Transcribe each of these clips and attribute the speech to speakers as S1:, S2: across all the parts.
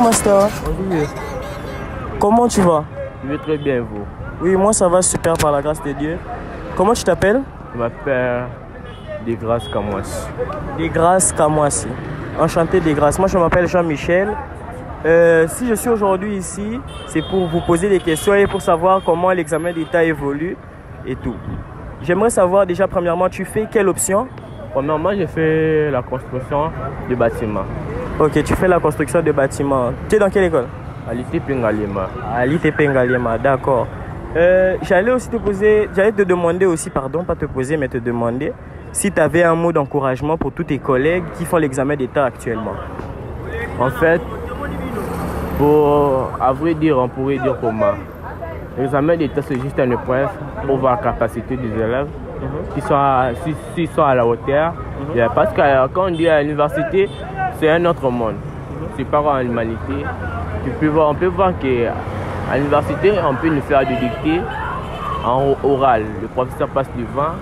S1: Master.
S2: Bonjour.
S1: Comment tu vas?
S2: Je vais très bien, vous?
S1: Oui, moi ça va super par la grâce de Dieu. Comment tu t'appelles?
S2: Je m'appelle Desgrâces Kamouassi.
S1: Desgrâces Kamouassi. Enchanté Desgrâces. Moi je m'appelle Jean-Michel. Si je suis aujourd'hui ici, c'est pour vous poser des questions et pour savoir comment l'examen d'État évolue et tout. J'aimerais savoir déjà premièrement, tu fais quelle option?
S2: Premièrement, j'ai fait la construction de bâtiments.
S1: Ok, tu fais la construction de bâtiments. Tu es dans quelle école?
S2: À l'ITP Ngaliema.
S1: À l'ITP Ngaliema, d'accord. J'allais aussi te demander aussi, pardon, pas te poser, mais te demander si tu avais un mot d'encouragement pour tous tes collègues qui font l'examen d'État actuellement.
S2: En fait, à vrai dire, on pourrait dire comment. L'examen d'État, c'est juste une épreuve pour voir la capacité des élèves, s'ils sont à la hauteur. Parce que quand on dit à l'université, c'est un autre monde. C'est pas en humanité. On peut voir qu'à l'université, on peut nous faire des dictées en oral. Le professeur passe devant,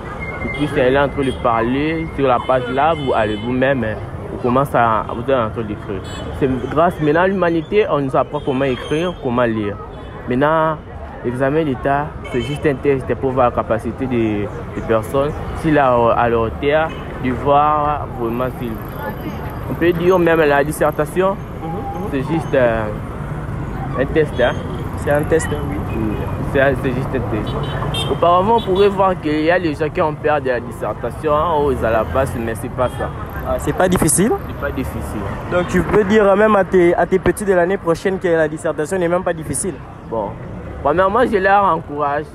S2: et puis c'est là en train de parler. Sur la page là, vous allez vous-même, vous commencez à vous en train d'écrire. C'est grâce maintenant à l'humanité, on nous apprend comment écrire, comment lire. Maintenant, l'examen d'État, c'est juste un test pour voir la capacité des personnes, s'il a à leur hauteur, de voir vraiment s'il. On peut dire même la dissertation, c'est juste un test. Hein?
S1: C'est un test, oui.
S2: C'est juste un test. Auparavant, on pourrait voir qu'il y a des gens qui ont peur de la dissertation, ils à la passe, mais c'est pas ça.
S1: Ah, c'est pas difficile?
S2: C'est pas difficile.
S1: Donc tu peux dire même à tes petits de l'année prochaine que la dissertation n'est même pas difficile?
S2: Bon, premièrement, je leur encourage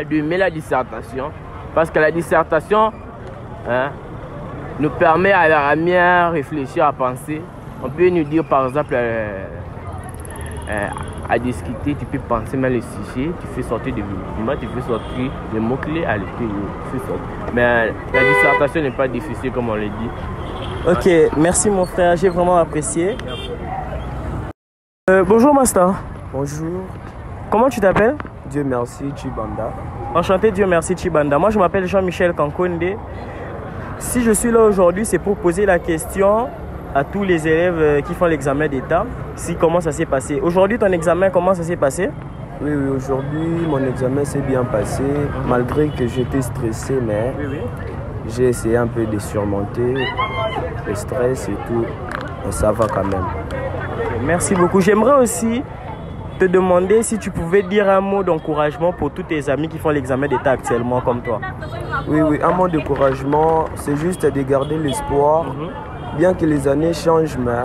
S2: d'aimer la dissertation, parce que la dissertation nous permet à mieux réfléchir, à penser. On peut nous dire par exemple à discuter, tu peux penser même les sujets, tu fais sortir des documents, tu fais sortir les mots-clés à l'écrit. Mais la dissertation n'est pas difficile comme on le dit.
S1: Ok, merci mon frère, j'ai vraiment apprécié. Bonjour Master.
S3: Bonjour.
S1: Comment tu t'appelles?
S3: Dieu merci, Chibanda.
S1: Enchanté, Dieu merci Chibanda. Moi je m'appelle Jean-Michel Kankonde. Si je suis là aujourd'hui, c'est pour poser la question à tous les élèves qui font l'examen d'État, comment ça s'est passé. Aujourd'hui, ton examen, comment ça s'est passé?
S3: Oui, aujourd'hui, mon examen s'est bien passé, malgré que j'étais stressé, mais j'ai essayé un peu de surmonter le stress et tout, et ça va quand même.
S1: Merci beaucoup. J'aimerais aussi te demander si tu pouvais dire un mot d'encouragement pour tous tes amis qui font l'examen d'État actuellement comme toi.
S3: Oui, un mot d'encouragement, c'est juste de garder l'espoir. Bien que les années changent, mais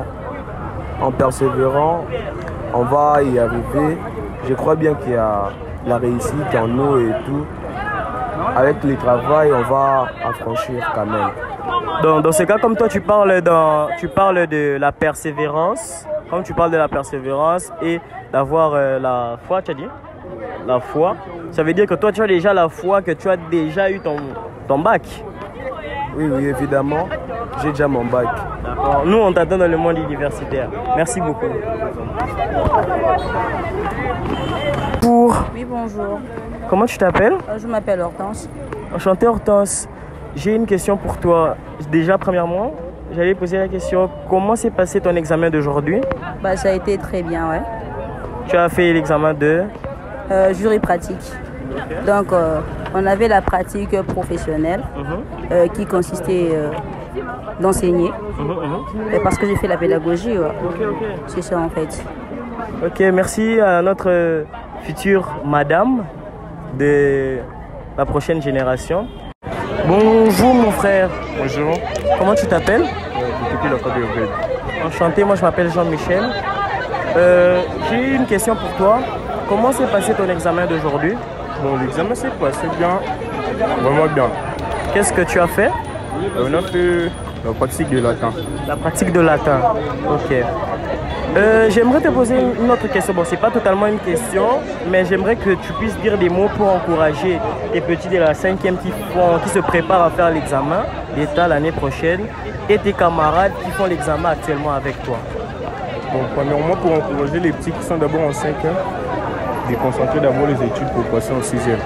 S3: en persévérant, on va y arriver. Je crois bien qu'il y a la réussite en nous et tout. Avec le travail, on va affranchir quand même.
S1: Dans ce cas, comme toi, tu parles de la persévérance. Comme tu parles de la persévérance et d'avoir la foi, tu as dit? La foi. Ça veut dire que toi, tu as déjà la foi, que tu as déjà eu ton bac.
S3: Oui, évidemment. J'ai déjà mon bac.
S1: D'accord. Nous, on t'attend dans le monde universitaire. Merci beaucoup.
S4: Oui, bonjour.
S1: Comment tu t'appelles? Je
S4: m'appelle Hortense.
S1: Enchanté Hortense. J'ai une question pour toi. Déjà, premièrement, j'allais poser la question, comment s'est passé ton examen d'aujourd'hui?
S4: Ça a été très bien, ouais.
S1: Tu as fait l'examen de?
S4: Jury pratique. Donc, on avait la pratique professionnelle qui consistait d'enseigner. Parce que j'ai fait la pédagogie. Ouais. C'est ça, en fait.
S1: Ok, merci à notre future madame de la prochaine génération. Bonjour mon frère.
S5: Bonjour.
S1: Comment tu t'appelles? Enchanté, moi je m'appelle Jean-Michel. J'ai une question pour toi. Comment s'est passé ton examen d'aujourd'hui?
S5: Bon, l'examen s'est passé bien, vraiment bien.
S1: Qu'est-ce que tu as fait?
S5: On a fait la pratique de latin.
S1: La pratique de latin, ok. J'aimerais te poser une autre question. Bon, c'est pas totalement une question, mais j'aimerais que tu puisses dire des mots pour encourager tes petits de la 5e qui se préparent à faire l'examen d'État l'année prochaine et tes camarades qui font l'examen actuellement avec toi.
S5: Bon, premièrement, pour encourager les petits qui sont d'abord en 5e, de concentrer d'abord les études pour passer en 6e.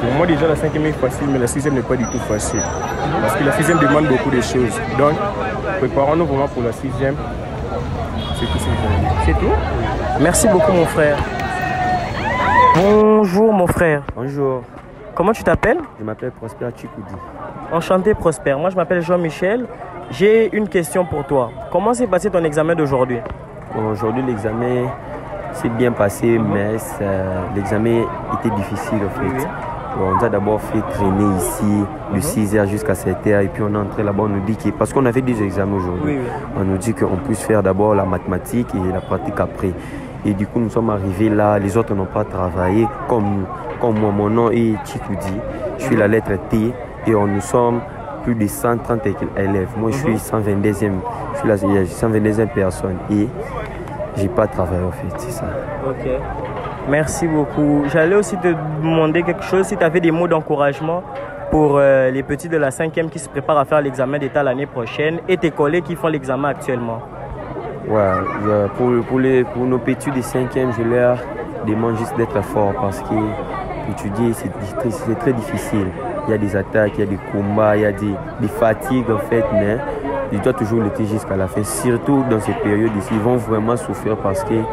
S5: Pour moi, déjà, la 5e est facile, mais la 6e n'est pas du tout facile. Parce que la 6e demande beaucoup de choses. Donc, préparons-nous vraiment pour la 6e. C'est tout ce que je veux dire.
S1: C'est tout? Merci beaucoup, mon frère. Bonjour, mon frère.
S6: Bonjour.
S1: Comment tu t'appelles?
S6: Je m'appelle Prosper Chikoudi.
S1: Enchanté, Prosper. Moi, je m'appelle Jean-Michel. J'ai une question pour toi. Comment s'est passé ton examen d'aujourd'hui?
S6: Bon, aujourd'hui, l'examen s'est bien passé, mais l'examen était difficile, en fait.
S1: Oui.
S6: Bon, on nous a d'abord fait traîner ici de 6h jusqu'à 7h, et puis on est entré là-bas, on nous dit que, parce qu'on avait des examens aujourd'hui, on nous dit qu'on puisse faire d'abord la mathématique et la pratique après. Et du coup, nous sommes arrivés là, les autres n'ont pas travaillé comme moi. Mon nom est Chikoudi, je suis la lettre T, et nous sommes plus de 130 élèves. Moi, je suis 122e, je suis la 122e personne, et j'ai pas travaillé, en fait, c'est ça.
S1: Ok. Merci beaucoup. J'allais aussi te demander quelque chose, si tu avais des mots d'encouragement pour les petits de la 5e qui se préparent à faire l'examen d'État l'année prochaine et tes collègues qui font l'examen actuellement.
S6: Ouais, pour nos petits de 5e, je leur demande juste d'être fort parce que étudier, c'est très difficile. Il y a des attaques, il y a des combats, il y a des fatigues en fait, mais ils doivent toujours lutter jusqu'à la fin. Surtout dans ces périodes ici, ils vont vraiment souffrir parce qu'il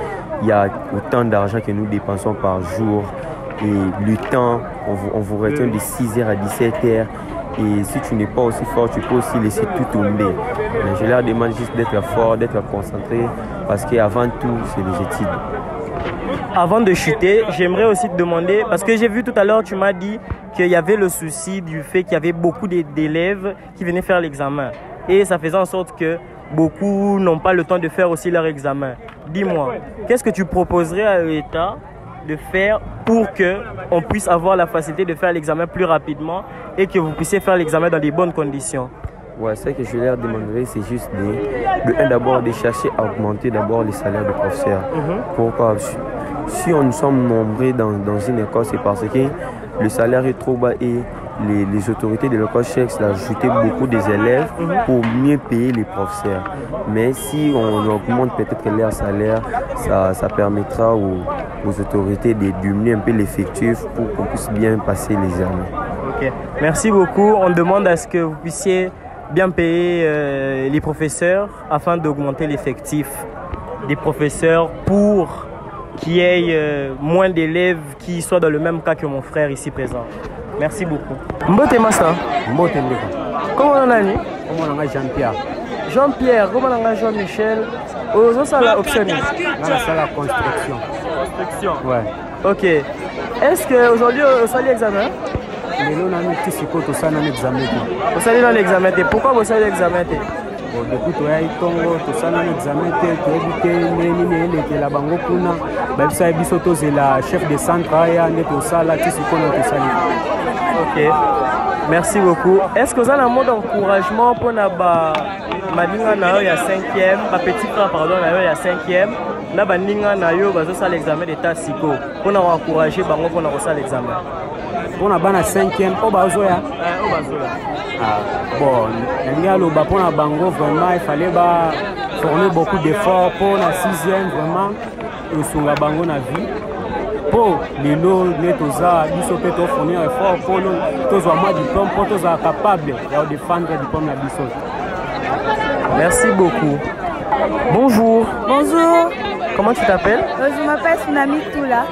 S6: y a autant d'argent que nous dépensons par jour. Et le temps, on vous retient de 6h à 17h. Et si tu n'es pas aussi fort, tu peux aussi laisser tout tomber. Mais je leur demande juste d'être fort, d'être concentré, parce qu'avant tout, c'est les études.
S1: Avant de chuter, j'aimerais aussi te demander, parce que j'ai vu tout à l'heure, tu m'as dit qu'il y avait le souci du fait qu'il y avait beaucoup d'élèves qui venaient faire l'examen. Et ça faisait en sorte que beaucoup n'ont pas le temps de faire aussi leur examen. Dis-moi, qu'est-ce que tu proposerais à l'État de faire pour qu'on puisse avoir la facilité de faire l'examen plus rapidement et que vous puissiez faire l'examen dans des bonnes conditions?
S6: Ouais, ce que je leur demanderais, c'est juste d'abord de chercher à augmenter d'abord les salaires des professeurs. Pourquoi? Si nous sommes nombreux dans une école, c'est parce que le salaire est trop bas et les autorités de l'école cherchent à ajouter beaucoup des élèves pour mieux payer les professeurs. Mais si on augmente peut-être leur salaire, ça permettra aux autorités de diminuer un peu l'effectif pour qu'on puisse bien passer les examens.
S1: Ok, merci beaucoup. On demande à ce que vous puissiez bien payer les professeurs afin d'augmenter l'effectif des professeurs pour qu'il y ait moins d'élèves qui soient dans le même cas que mon frère ici présent. Merci beaucoup. Mbote Massa.
S7: Mbote Ndeka.
S1: Comment on a dit?
S7: Comment on a Jean-Pierre.
S1: Jean-Pierre, comment on a Jean-Michel? Aux ça la option.
S7: C'est la construction.
S1: Construction.
S7: Ouais.
S1: Ok. Est-ce qu'aujourd'hui, on sali l'examen?
S7: Mais là, on a mis tout ce qu'on a un examen.
S1: Vous salez dans l'examen. Pourquoi vous salez l'examen?
S7: Bon, depuis que tu as eu tout ça dans l'examen, tu as évité que la banque kuna, même ça a bisoto c'est la chef de centre aya ne tout ça là, tu sais qu'on a tout ça.
S1: Ok. Merci beaucoup. Est-ce que vous avez un mot d'encouragement pour na ba maninga na yo ya 5e, ma petit frère pardon na yo ya 5e, na ba ninga na yo bazo ça l'examen d'état siko pour na encourager bango pour na ça l'examen.
S7: Pour na bana 5e o bazo ya.
S1: O bazo ya.
S7: Bon, pour la Bango, vraiment, il fallait fournir beaucoup d'efforts pour la 6e, vraiment, sur la Bango na vie. Pour les lots, nous devons fournir un effort pour tous les diplômes, pour tous les capables de défendre le diplôme de la.
S1: Merci beaucoup. Bonjour.
S8: Bonjour.
S1: Comment tu t'appelles?
S8: Je m'appelle Tsunami Toula.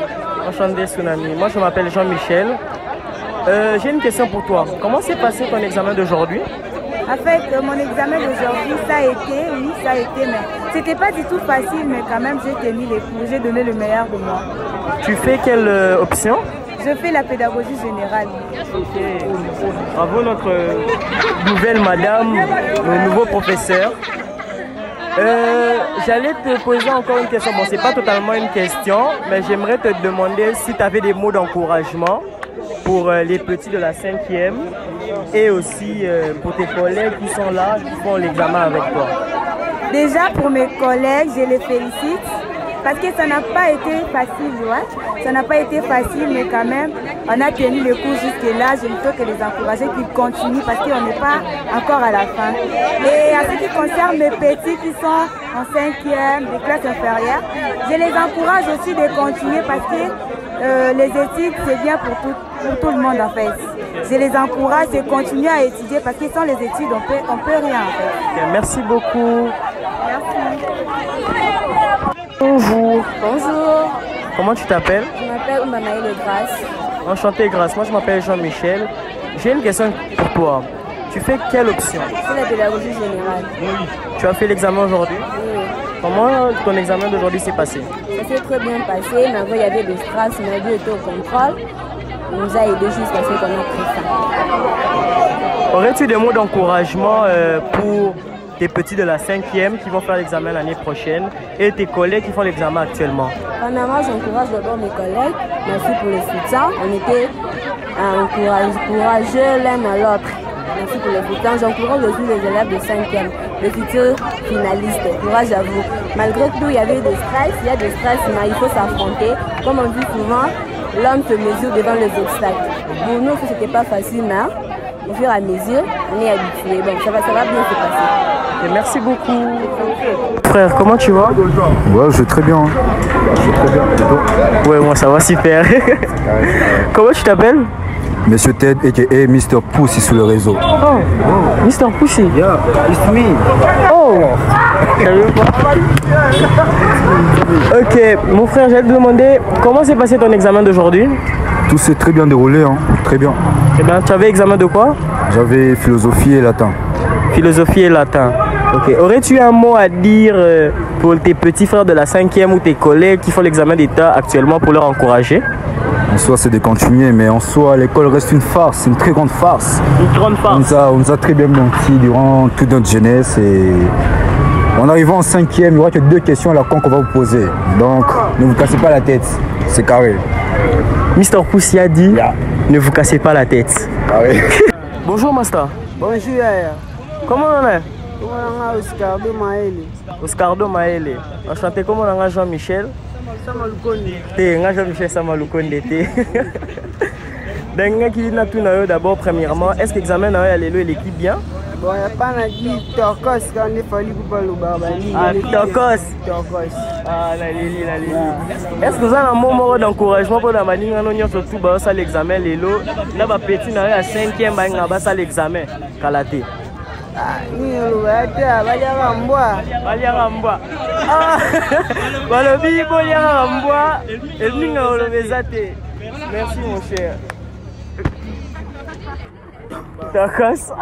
S1: Enchanté Tsunami. Moi je m'appelle Jean-Michel. J'ai une question pour toi. Comment s'est passé ton examen d'aujourd'hui?
S8: En fait, mon examen d'aujourd'hui, ça a été, mais c'était pas du tout facile, mais quand même, j'ai tenu les cours, j'ai donné le meilleur de moi.
S1: Tu fais quelle option?
S8: Je fais la pédagogie générale.
S1: Ok. Bravo notre nouvelle madame, le nouveau professeur. J'allais te poser encore une question. Bon, c'est pas totalement une question, mais j'aimerais te demander si tu avais des mots d'encouragement pour les petits de la 5e et aussi pour tes collègues qui sont là, qui font l'examen avec toi.
S8: Déjà pour mes collègues, je les félicite parce que ça n'a pas été facile, ouais. Ça n'a pas été facile, mais quand même, On a tenu les cours jusque-là. Je ne peux que les encourager qu'ils continuent parce qu'on n'est pas encore à la fin. Et à ce qui concerne mes petits qui sont en 5e, des classes inférieures, je les encourage aussi de continuer parce que les études, c'est bien pour tout le monde en fait. Je les encourage de continuer à étudier parce que sans les études, on peut rien en fait.
S1: Okay, merci beaucoup.
S8: Merci.
S1: Bonjour.
S4: Bonjour,
S1: Comment tu t'appelles?
S4: je m'appelle Oumamaëlle Grace.
S1: Enchanté, Grâce. Moi, je m'appelle Jean-Michel. J'ai une question pour toi. Tu fais quelle option?
S4: C'est la pédagogie générale.
S1: Tu as fait l'examen aujourd'hui?
S4: Oui.
S1: Comment ton examen d'aujourd'hui s'est passé?
S4: Ça s'est très bien passé, mais avant il y avait des strass, on a dû être au contrôle. On nous a aidés jusqu'à ce qu'on a pris ça.
S1: Aurais-tu des mots d'encouragement pour tes petits de la 5e qui vont faire l'examen l'année prochaine et tes collègues qui font l'examen actuellement?
S4: Premièrement, j'encourage d'abord mes collègues. Merci pour le soutien. On était courageux l'un à l'autre. Merci pour le soutien. J'encourage aussi les élèves de 5e, les futurs finalistes. Courage à vous. Malgré tout, il y avait des stress. Il y a des stress, mais il faut s'affronter. Comme on dit souvent, l'homme se mesure devant les obstacles. Pour nous, ce n'était pas facile, mais au fur et à mesure, on est habitué. Bon, ça va bien se passer.
S1: Et merci beaucoup. Frère, comment tu vas?
S9: Ouais, je vais très bien. Je vais très bien.
S1: Ouais, moi ça va super. Comment tu t'appelles?
S9: Monsieur Ted, a.k.a. Mr. Pussy sur le réseau.
S1: Oh, Mr. Pussy.
S9: Yeah, it's me.
S1: Oh, sérieux pas? Ok, mon frère, j'allais te demander comment s'est passé ton examen d'aujourd'hui?
S9: Tout s'est très bien déroulé, hein. Très bien.
S1: Eh bien, tu avais examen de quoi?
S9: J'avais philosophie et latin.
S1: Philosophie et latin. Ok. Aurais-tu un mot à dire pour tes petits frères de la 5e ou tes collègues qui font l'examen d'État actuellement pour leur encourager?
S9: En soi, c'est de continuer, mais en soi, l'école reste une farce, une très grande farce.
S1: Une grande farce.
S9: On nous a très bien menti durant toute notre jeunesse et en arrivant en 5e, il n'y aura que 2 questions à la con qu'on va vous poser. Donc, ne vous cassez pas la tête, c'est carré.
S1: Mr. Pussy a dit, ne vous cassez pas la tête.
S9: Carré.
S1: Bonjour, Master.
S10: Bonjour, Yaya.
S1: Comment on est?
S10: Comment on est Oscardo Maëlle?
S1: Oscardo Maëlle. Enchanté, comment on est Jean-Michel? Jean-Michel Samalukonde. D'abord, premièrement, est-ce que l'examen a l'équipe bien?
S10: Bon, il n'y a pas dit Torcos quand il fallait pour le barbali.
S1: Ah, Torcos. Ah, la Lili. Est-ce que vous avez un moment d'encouragement pour la manière dont surtout ça l'examen l'élo? Là, ma petite n'a à 5e, ça l'examen. Kalaté.
S10: Ah, il y a Baliarambwa.
S1: Ah, Balobi, Baliarambwa. Et nous, on le merci, mon cher. Torcos.